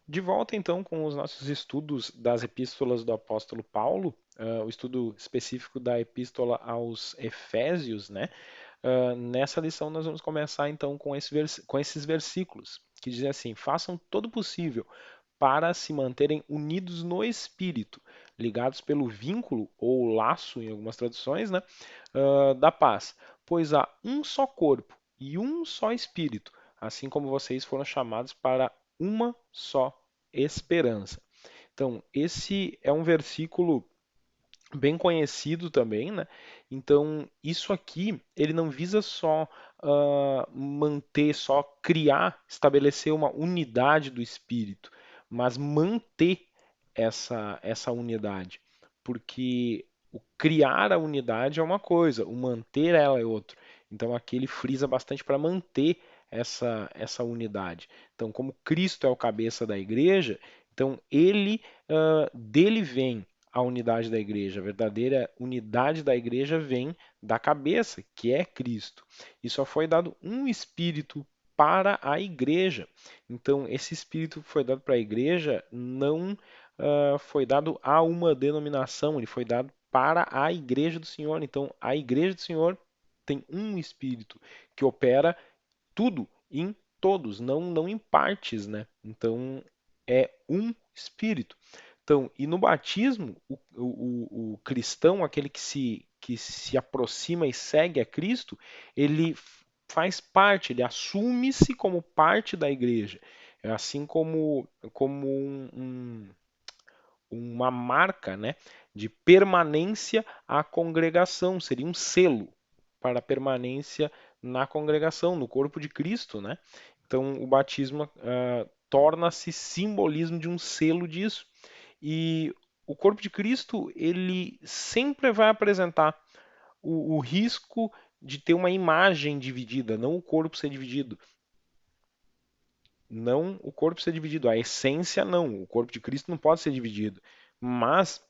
De volta então com os nossos estudos das epístolas do apóstolo Paulo, o estudo específico da epístola aos Efésios, né? Nessa lição nós vamos começar então com esses versículos que dizem assim: façam todo o possível para se manterem unidos no Espírito, ligados pelo vínculo ou laço, em algumas traduções, né? Da paz, pois há um só corpo e um só Espírito, assim como vocês foram chamados para uma só esperança. Então, esse é um versículo bem conhecido também, né? Então, isso aqui, ele não visa só manter, só criar, estabelecer uma unidade do espírito, mas manter essa unidade. Porque o criar a unidade é uma coisa, o manter ela é outra. Então, aqui ele frisa bastante para manter essa unidade. Então, como Cristo é o cabeça da igreja, então ele dele vem a unidade da igreja. A verdadeira unidade da igreja vem da cabeça, que é Cristo. E só foi dado um espírito para a igreja. Então, esse espírito que foi dado para a igreja não foi dado a uma denominação, ele foi dado para a igreja do Senhor. Então, a igreja do Senhor tem um espírito que opera tudo em todos, não em partes, né? Então, é um espírito. Então, e no batismo, o cristão, aquele que se aproxima e segue a Cristo, ele faz parte, ele assume-se como parte da igreja. É assim como uma marca, né, de permanência à congregação, seria um selo para a permanência na congregação, no corpo de Cristo, né? Então, o batismo torna-se simbolismo de um selo disso. E o corpo de Cristo, ele sempre vai apresentar o risco de ter uma imagem dividida, não o corpo ser dividido. Não o corpo ser dividido, a essência não. O corpo de Cristo não pode ser dividido. Mas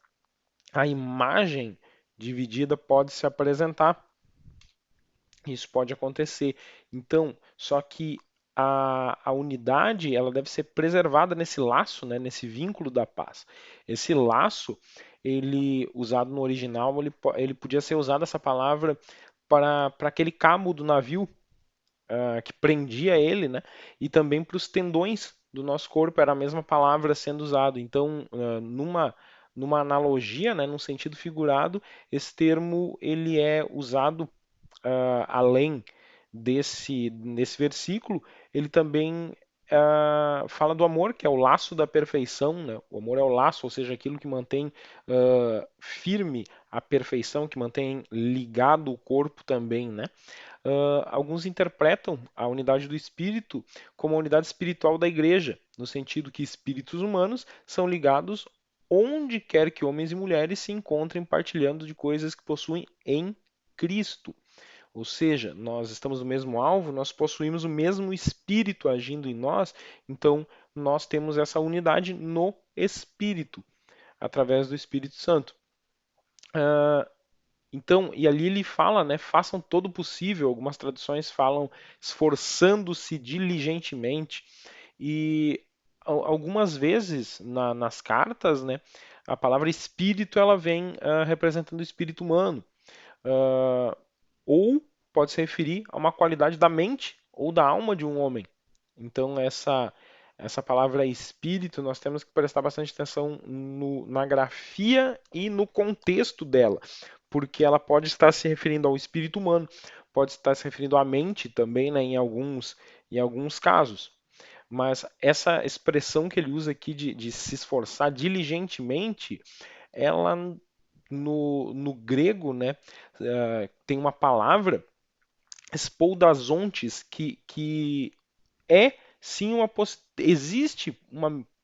a imagem dividida pode se apresentar. Isso pode acontecer. Então, só que a unidade ela deve ser preservada nesse laço, né, nesse vínculo da paz. Esse laço, ele usado no original, ele podia ser usado essa palavra para aquele cabo do navio que prendia ele, né, e também para os tendões do nosso corpo era a mesma palavra sendo usado. Então, numa analogia, né, num sentido figurado, esse termo ele é usado além nesse versículo, ele também fala do amor, que é o laço da perfeição, né? O amor é o laço, ou seja, aquilo que mantém firme a perfeição, que mantém ligado o corpo também, né? Alguns interpretam a unidade do espírito como a unidade espiritual da igreja, no sentido que espíritos humanos são ligados onde quer que homens e mulheres se encontrem partilhando de coisas que possuem em Cristo. Ou seja, nós estamos no mesmo alvo, nós possuímos o mesmo espírito agindo em nós, então nós temos essa unidade no espírito, através do Espírito Santo. Então, e ali ele fala, né, façam todo o possível, algumas traduções falam esforçando-se diligentemente, e algumas vezes nas cartas, né, a palavra espírito ela vem representando o espírito humano. Ah, ou pode se referir a uma qualidade da mente ou da alma de um homem. Então, essa palavra espírito, nós temos que prestar bastante atenção na grafia e no contexto dela, porque ela pode estar se referindo ao espírito humano, pode estar se referindo à mente também, né, em alguns casos. Mas essa expressão que ele usa aqui de se esforçar diligentemente, ela no grego, né, tem uma palavra, spoudazontes, que é sim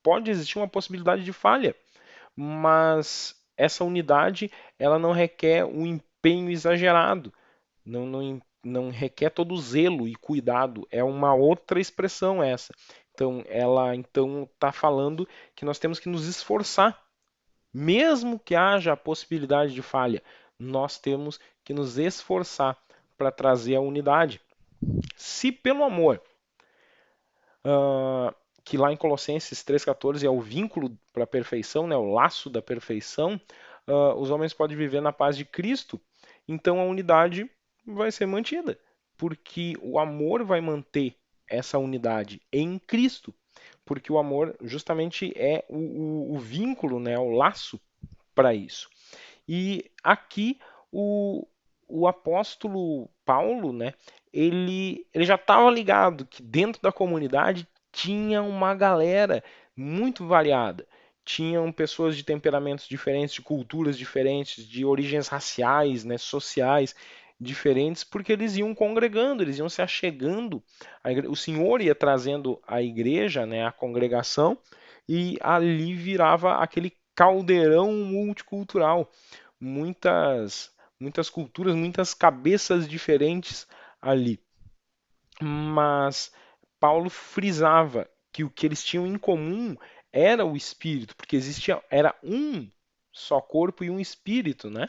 pode existir uma possibilidade de falha, mas essa unidade ela não requer um empenho exagerado, não requer todo o zelo e cuidado, é uma outra expressão essa. Então, ela então está falando que nós temos que nos esforçar mesmo que haja a possibilidade de falha, nós temos que nos esforçar para trazer a unidade. Se pelo amor que lá em Colossenses 3,14 é o vínculo para a perfeição, né, o laço da perfeição, os homens podem viver na paz de Cristo, então a unidade vai ser mantida, porque o amor vai manter essa unidade em Cristo, porque o amor justamente é o vínculo, né, o laço para isso. E aqui o, o apóstolo Paulo, né, ele já estava ligado que dentro da comunidade tinha uma galera muito variada. Tinham pessoas de temperamentos diferentes, de culturas diferentes, de origens raciais, né, sociais diferentes, porque eles iam congregando, eles iam se achegando. O Senhor ia trazendo a igreja, né, a congregação, e ali virava aquele caldeirão multicultural, muitas culturas, muitas cabeças diferentes ali. Mas Paulo frisava que o que eles tinham em comum era o espírito, porque era um só corpo e um espírito, né?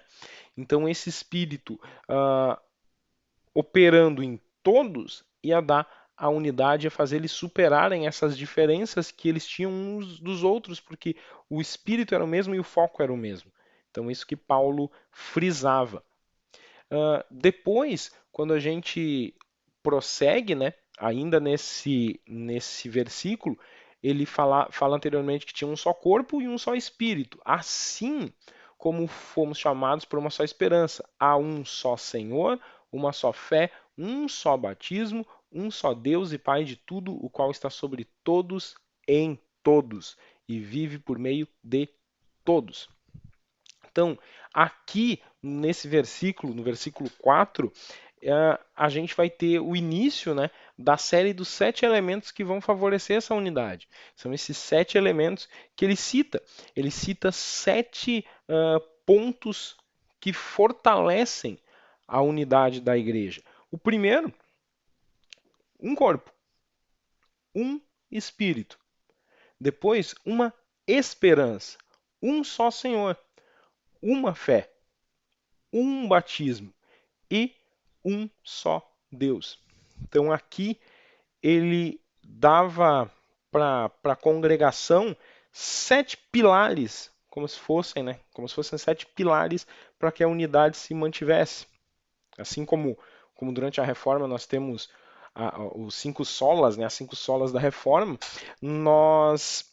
Então esse espírito operando em todos ia dar a unidade, ia fazer eles superarem essas diferenças que eles tinham uns dos outros, porque o espírito era o mesmo e o foco era o mesmo. Então isso que Paulo frisava. Depois, quando a gente prossegue, né, ainda nesse versículo, ele fala anteriormente que tinha um só corpo e um só espírito. Assim como fomos chamados por uma só esperança. Há um só Senhor, uma só fé, um só batismo, um só Deus e Pai de tudo, o qual está sobre todos, em todos, e vive por meio de todos. Então, aqui nesse versículo, no versículo 4, a gente vai ter o início, né, da série dos 7 elementos que vão favorecer essa unidade. São esses 7 elementos que ele cita. Ele cita 7 pontos que fortalecem a unidade da igreja. O primeiro, um corpo, um espírito. Depois, uma esperança, um só Senhor, uma fé, um batismo e um só Deus. Então aqui ele dava para a congregação 7 pilares, como se fossem, né? Como se fossem 7 pilares para que a unidade se mantivesse. Assim como durante a reforma nós temos os 5 solas, né? As 5 solas da reforma, nós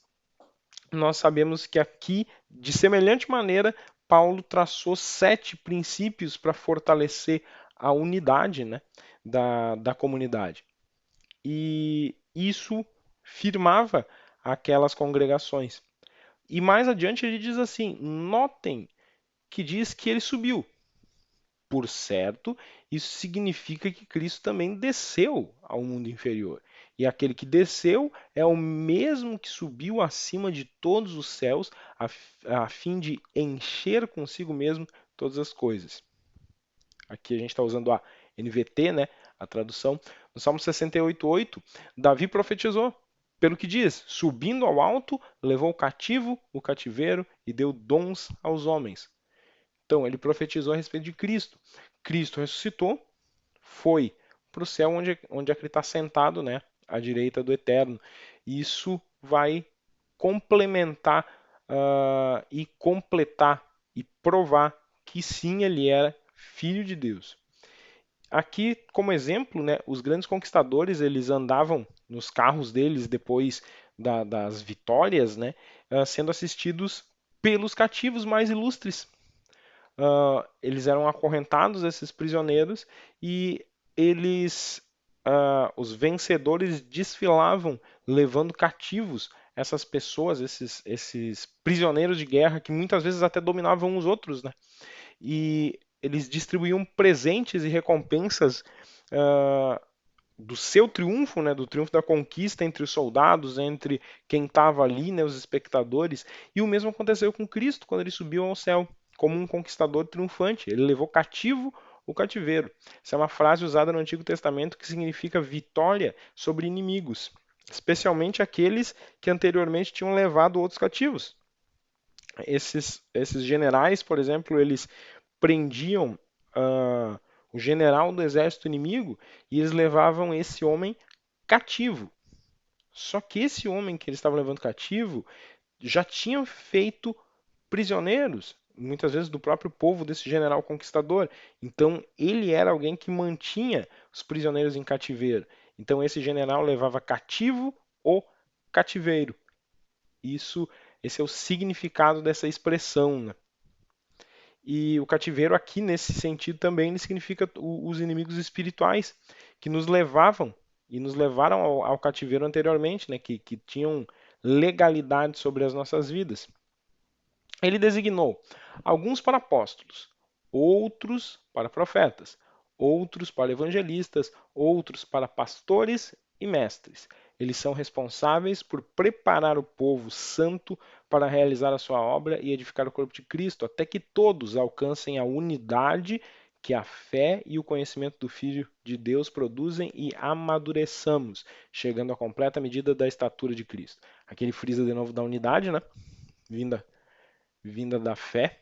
sabemos que aqui, de semelhante maneira, Paulo traçou 7 princípios para fortalecer a unidade, né, da comunidade. E isso firmava aquelas congregações. E mais adiante ele diz assim: notem que diz que ele subiu. Por certo, isso significa que Cristo também desceu ao mundo inferior. E aquele que desceu é o mesmo que subiu acima de todos os céus, a fim de encher consigo mesmo todas as coisas. Aqui a gente está usando a NVT, né, a tradução. No Salmo 68:8, Davi profetizou, pelo que diz: subindo ao alto, levou o cativo, o cativeiro e deu dons aos homens. Então, ele profetizou a respeito de Cristo. Cristo ressuscitou, foi para o céu onde é que ele está sentado, né, à direita do Eterno. Isso vai complementar e completar e provar que sim, ele era filho de Deus. Aqui, como exemplo, né, os grandes conquistadores eles andavam nos carros deles depois das vitórias, né, sendo assistidos pelos cativos mais ilustres. Eles eram acorrentados, esses prisioneiros, e os vencedores desfilavam levando cativos essas pessoas, esses prisioneiros de guerra que muitas vezes até dominavam os outros, né? E eles distribuíam presentes e recompensas uh, do seu triunfo, né, do triunfo da conquista entre os soldados, entre quem estava ali, né, os espectadores. E o mesmo aconteceu com Cristo quando ele subiu ao céu, como um conquistador triunfante. Ele levou cativo o cativeiro. Essa é uma frase usada no Antigo Testamento que significa vitória sobre inimigos, especialmente aqueles que anteriormente tinham levado outros cativos. Esses generais, por exemplo, eles prendiam o general do exército inimigo e eles levavam esse homem cativo. Só que esse homem que eles estavam levando cativo já tinha feito prisioneiros, muitas vezes do próprio povo desse general conquistador. Então, ele era alguém que mantinha os prisioneiros em cativeiro. Então, esse general levava cativo o cativeiro. Isso, esse é o significado dessa expressão, né? E o cativeiro aqui, nesse sentido, também significa os inimigos espirituais que nos levavam e nos levaram ao cativeiro anteriormente, né? Que tinham legalidade sobre as nossas vidas. Ele designou alguns para apóstolos, outros para profetas, outros para evangelistas, outros para pastores e mestres. Eles são responsáveis por preparar o povo santo para realizar a sua obra e edificar o corpo de Cristo, até que todos alcancem a unidade que a fé e o conhecimento do Filho de Deus produzem e amadureçamos, chegando à completa medida da estatura de Cristo. Aqui ele frisa de novo da unidade, né? Vinda da fé,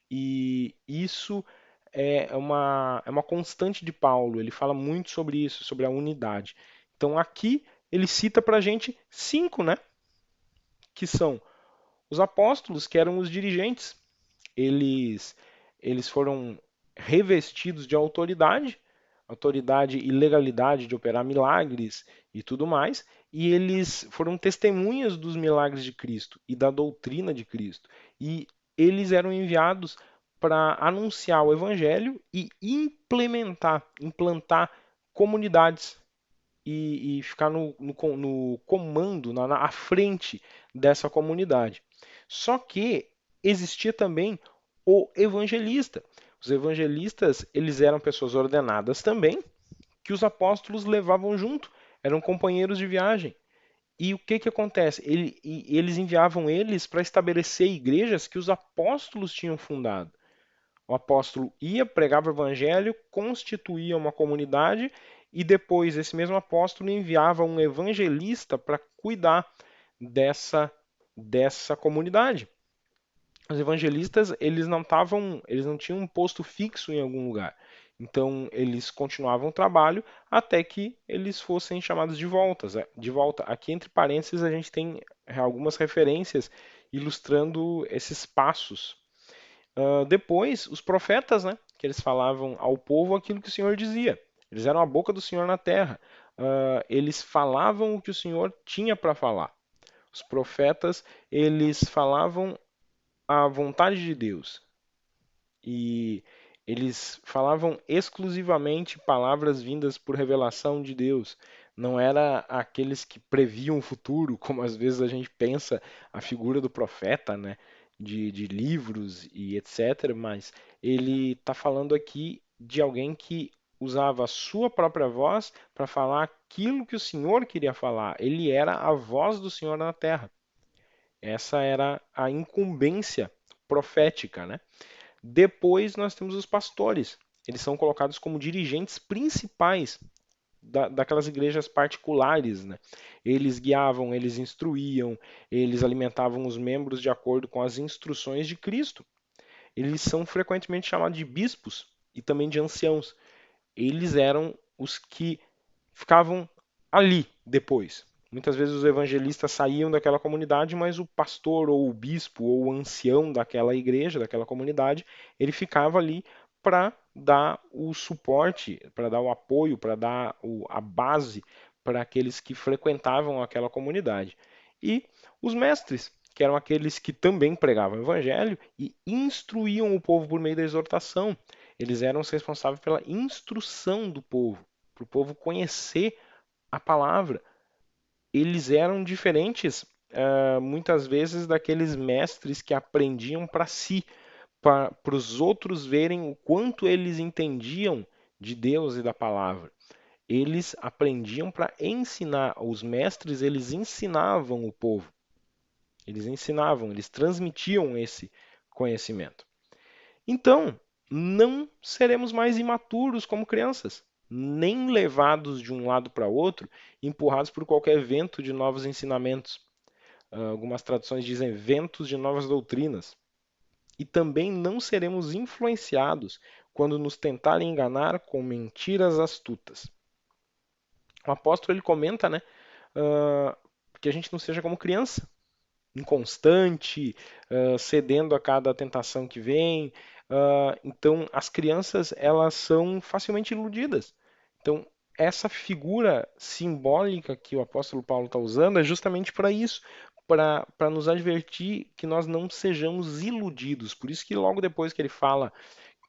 e isso é uma constante de Paulo, ele fala muito sobre isso, sobre a unidade. Então aqui ele cita para a gente cinco, né? Que são os apóstolos, que eram os dirigentes. Eles, eles foram revestidos de autoridade, autoridade e legalidade de operar milagres e tudo mais, e eles foram testemunhas dos milagres de Cristo e da doutrina de Cristo. E eles eram enviados para anunciar o evangelho e implantar comunidades e ficar no comando, à frente dessa comunidade. Só que existia também o evangelista. Os evangelistas, eles eram pessoas ordenadas também, que os apóstolos levavam junto, eram companheiros de viagem. E o que acontece? Eles enviavam eles para estabelecer igrejas que os apóstolos tinham fundado. O apóstolo ia, pregava o evangelho, constituía uma comunidade e depois esse mesmo apóstolo enviava um evangelista para cuidar dessa comunidade. Os evangelistas, eles não tinham um posto fixo em algum lugar. Então, eles continuavam o trabalho até que eles fossem chamados de volta. Aqui, entre parênteses, a gente tem algumas referências ilustrando esses passos. Depois, os profetas, né, que eles falavam ao povo aquilo que o Senhor dizia. Eles eram a boca do Senhor na terra. Eles falavam o que o Senhor tinha para falar. Os profetas, eles falavam a vontade de Deus. E eles falavam exclusivamente palavras vindas por revelação de Deus. Não era aqueles que previam o futuro, como às vezes a gente pensa a figura do profeta, né? De livros e etc. Mas ele está falando aqui de alguém que usava a sua própria voz para falar aquilo que o Senhor queria falar. Ele era a voz do Senhor na terra. Essa era a incumbência profética, né? Depois nós temos os pastores. Eles são colocados como dirigentes principais daquelas igrejas particulares, né? Eles guiavam, eles instruíam, eles alimentavam os membros de acordo com as instruções de Cristo. Eles são frequentemente chamados de bispos e também de anciãos. Eles eram os que ficavam ali depois. Muitas vezes os evangelistas saíam daquela comunidade, mas o pastor ou o bispo ou o ancião daquela igreja, daquela comunidade, ele ficava ali para dar o suporte, para dar o apoio, para dar a base para aqueles que frequentavam aquela comunidade. E os mestres, que eram aqueles que também pregavam o evangelho e instruíam o povo por meio da exortação. Eles eram os responsáveis pela instrução do povo, para o povo conhecer a palavra. Eles eram diferentes, muitas vezes, daqueles mestres que aprendiam para si, para os outros verem o quanto eles entendiam de Deus e da palavra. Eles aprendiam para ensinar. Os mestres, eles ensinavam o povo. Eles ensinavam, eles transmitiam esse conhecimento. Então, não seremos mais imaturos como crianças, nem levados de um lado para outro, empurrados por qualquer vento de novos ensinamentos. Algumas traduções dizem ventos de novas doutrinas. E também não seremos influenciados quando nos tentarem enganar com mentiras astutas. O apóstolo ele comenta, né, que a gente não seja como criança, inconstante, cedendo a cada tentação que vem. Então, as crianças, elas são facilmente iludidas. Então, essa figura simbólica que o apóstolo Paulo está usando é justamente para isso, para nos advertir que nós não sejamos iludidos. Por isso que logo depois que ele fala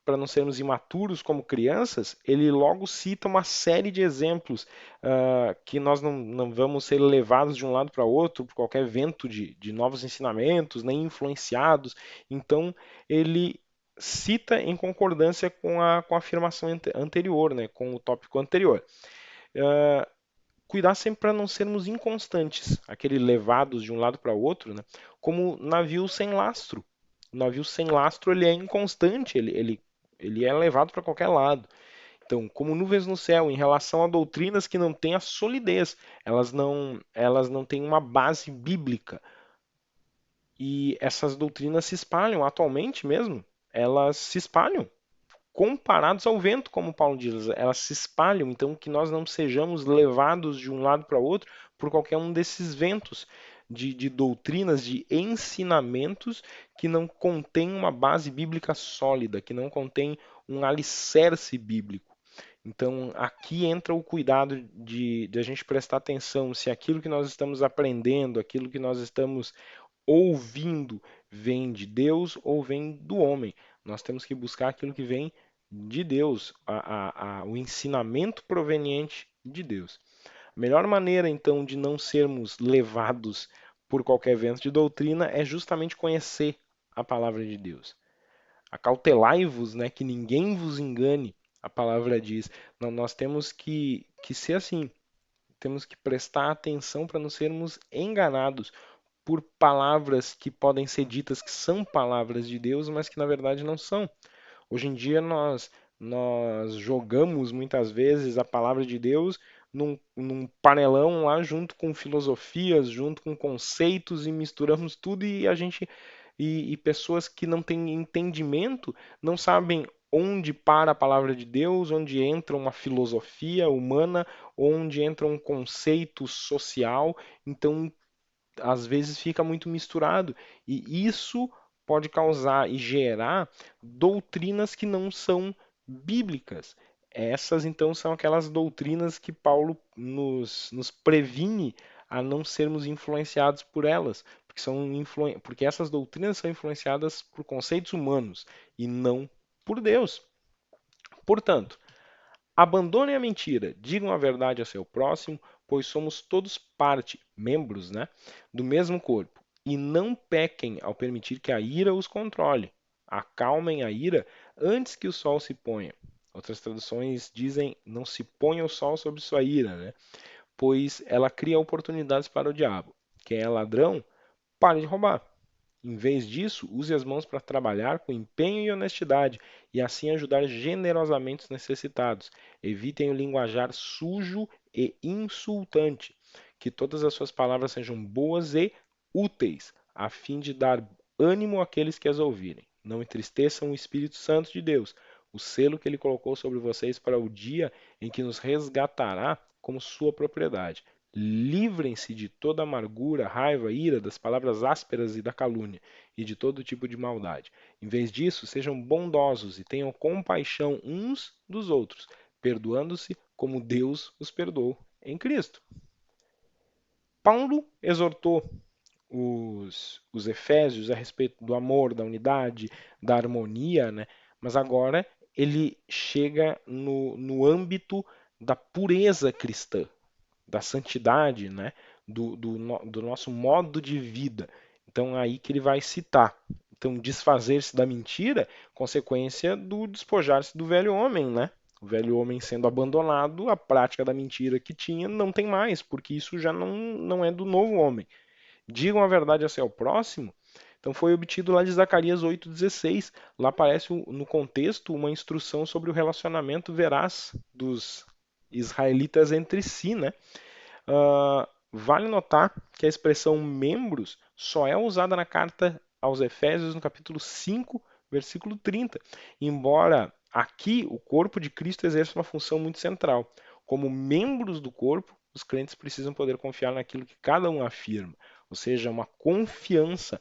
para não sermos imaturos como crianças, ele logo cita uma série de exemplos que nós não vamos ser levados de um lado para outro por qualquer vento de novos ensinamentos, nem influenciados. Então, ele cita em concordância com a afirmação anterior, né, com o tópico anterior. Cuidar sempre para não sermos inconstantes, aquele levados de um lado para o outro, né, como navio sem lastro. O navio sem lastro ele é inconstante, ele é levado para qualquer lado. Então, como nuvens no céu, em relação a doutrinas que não têm a solidez, elas não têm uma base bíblica. E essas doutrinas se espalham atualmente mesmo, elas se espalham comparados ao vento, como Paulo diz, elas se espalham, então que nós não sejamos levados de um lado para o outro por qualquer um desses ventos de doutrinas, de ensinamentos que não contém uma base bíblica sólida, que não contém um alicerce bíblico. Então, aqui entra o cuidado de a gente prestar atenção se aquilo que nós estamos aprendendo, aquilo que nós estamos ouvindo, vem de Deus ou vem do homem. Nós temos que buscar aquilo que vem de Deus, o ensinamento proveniente de Deus. A melhor maneira, então, de não sermos levados por qualquer vento de doutrina é justamente conhecer a palavra de Deus. Acautelai-vos, né, que ninguém vos engane, a palavra diz. Não, nós temos que ser assim, temos que prestar atenção para não sermos enganados por palavras que podem ser ditas que são palavras de Deus, mas que na verdade não são. Hoje em dia nós jogamos muitas vezes a palavra de Deus num panelão lá junto com filosofias, junto com conceitos e misturamos tudo e pessoas que não têm entendimento não sabem onde para a palavra de Deus, onde entra uma filosofia humana, onde entra um conceito social. Então às vezes fica muito misturado e isso pode causar e gerar doutrinas que não são bíblicas. Essas então são aquelas doutrinas que Paulo nos previne a não sermos influenciados por elas, porque essas doutrinas são influenciadas por conceitos humanos e não por Deus. Portanto, abandonem a mentira, digam a verdade ao seu próximo, pois somos todos parte, membros, né, do mesmo corpo. E não pequem ao permitir que a ira os controle. Acalmem a ira antes que o sol se ponha. Outras traduções dizem: não se ponha o sol sobre sua ira, né? Pois ela cria oportunidades para o diabo. Quem é ladrão, pare de roubar. Em vez disso, use as mãos para trabalhar com empenho e honestidade e assim ajudar generosamente os necessitados. Evitem o linguajar sujo e insultante. Que todas as suas palavras sejam boas e úteis, a fim de dar ânimo àqueles que as ouvirem. Não entristeçam o Espírito Santo de Deus, o selo que ele colocou sobre vocês para o dia em que nos resgatará como sua propriedade. Livrem-se de toda amargura, raiva, ira, das palavras ásperas e da calúnia, e de todo tipo de maldade. Em vez disso, sejam bondosos e tenham compaixão uns dos outros, perdoando-se como Deus os perdoou em Cristo. Paulo exortou os efésios a respeito do amor, da unidade, da harmonia, né? Mas agora ele chega no âmbito da pureza cristã, da santidade, né? Do nosso modo de vida. Então, é aí que ele vai citar. Então, desfazer-se da mentira, consequência do despojar-se do velho homem, né? O velho homem sendo abandonado, a prática da mentira que tinha não tem mais, porque isso já não é do novo homem. Digam a verdade a seu próximo. Então foi obtido lá de Zacarias 8,16. Lá aparece no contexto uma instrução sobre o relacionamento veraz dos israelitas entre si, né? Vale notar que a expressão membros só é usada na carta aos Efésios no capítulo 5, versículo 30, embora aqui o corpo de Cristo exerça uma função muito central. Como membros do corpo, os crentes precisam poder confiar naquilo que cada um afirma, ou seja, uma confiança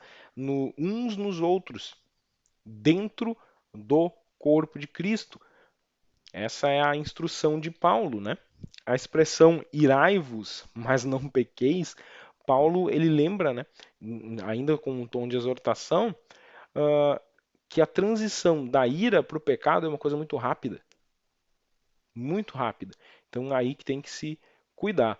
uns nos outros, dentro do corpo de Cristo. Essa é a instrução de Paulo, né? A expressão irai-vos, mas não pequeis, Paulo ele lembra, né, ainda com um tom de exortação, uh, que a transição da ira para o pecado é uma coisa muito rápida, muito rápida. Então aí que tem que se cuidar.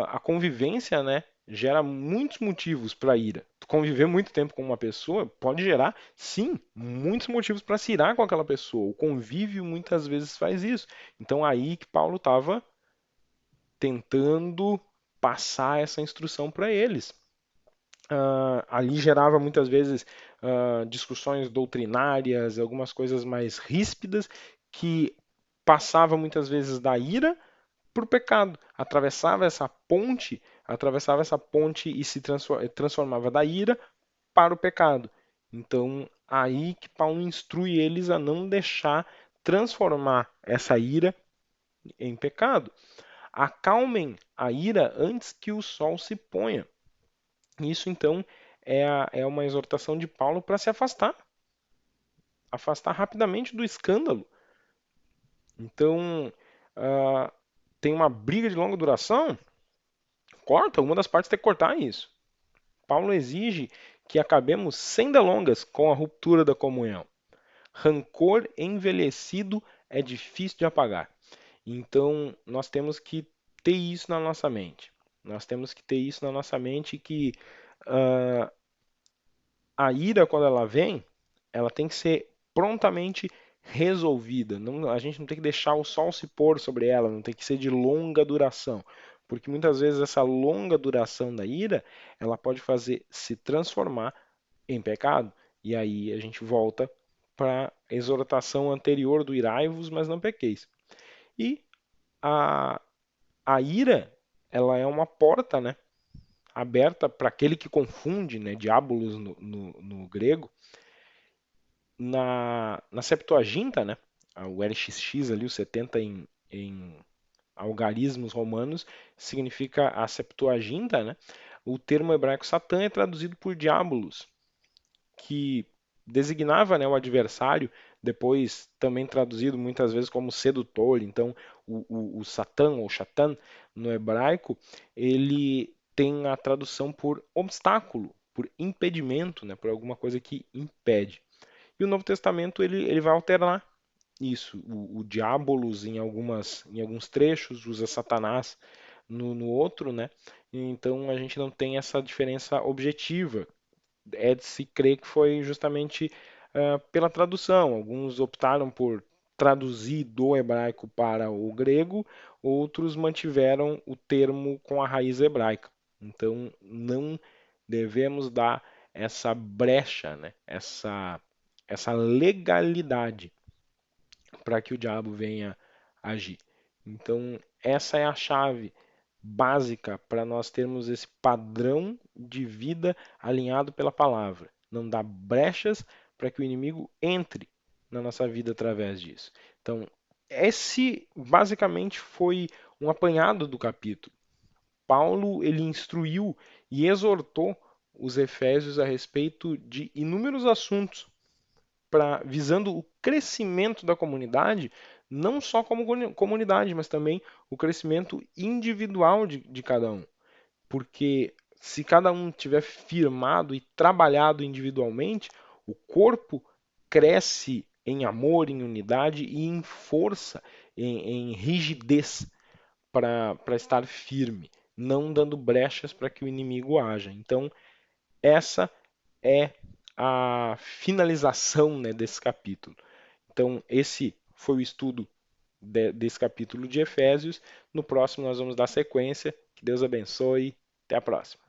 A convivência, né, gera muitos motivos para ira. Tu conviver muito tempo com uma pessoa pode gerar, sim, muitos motivos para se irar com aquela pessoa. O convívio muitas vezes faz isso. Então aí que Paulo estava tentando passar essa instrução para eles. Ali gerava muitas vezes discussões doutrinárias, algumas coisas mais ríspidas que passava muitas vezes da ira para o pecado. Atravessava essa ponte e se transformava da ira para o pecado. Então, aí que Paulo instrui eles a não deixar transformar essa ira em pecado. Acalmem a ira antes que o sol se ponha. Isso, então, é uma exortação de Paulo para se afastar rapidamente do escândalo. Então, uh, tem uma briga de longa duração, corta, uma das partes tem que cortar isso. Paulo exige que acabemos sem delongas com a ruptura da comunhão. Rancor envelhecido é difícil de apagar. Então, nós temos que ter isso na nossa mente. Nós temos que ter isso na nossa mente que uh, a ira, quando ela vem, ela tem que ser prontamente resolvida. Não, a gente não tem que deixar o sol se pôr sobre ela, não tem que ser de longa duração. Porque muitas vezes essa longa duração da ira, ela pode fazer se transformar em pecado. E aí a gente volta para a exortação anterior do irai-vos, mas não pequeis. E a, a ira, ela é uma porta, né, aberta para aquele que confunde, né, diabolos no grego, na Septuaginta, né, o LXX ali, o 70 em algarismos romanos, significa a Septuaginta, né? O termo hebraico Satã é traduzido por diabolos, que designava, né, o adversário, depois também traduzido muitas vezes como sedutor. Então, o Satã ou Shatan no hebraico, ele tem a tradução por obstáculo, por impedimento, né, por alguma coisa que impede. E o Novo Testamento ele vai alternar isso. O diabolos em alguns trechos usa Satanás no outro, né? Então a gente não tem essa diferença objetiva. É de se crer que foi justamente pela tradução. Alguns optaram por traduzir do hebraico para o grego, outros mantiveram o termo com a raiz hebraica. Então não devemos dar essa brecha, né? Essa legalidade para que o diabo venha agir. Então, essa é a chave básica para nós termos esse padrão de vida alinhado pela palavra. Não dá brechas para que o inimigo entre na nossa vida através disso. Então, esse basicamente foi um apanhado do capítulo. Paulo ele instruiu e exortou os efésios a respeito de inúmeros assuntos visando o crescimento da comunidade, não só como comunidade, mas também o crescimento individual de cada um. Porque se cada um tiver firmado e trabalhado individualmente, o corpo cresce em amor, em unidade e em força, em rigidez para estar firme, não dando brechas para que o inimigo haja. Então, essa é a finalização, né, desse capítulo. Então, esse foi o estudo desse capítulo de Efésios. No próximo, nós vamos dar sequência. Que Deus abençoe. Até a próxima.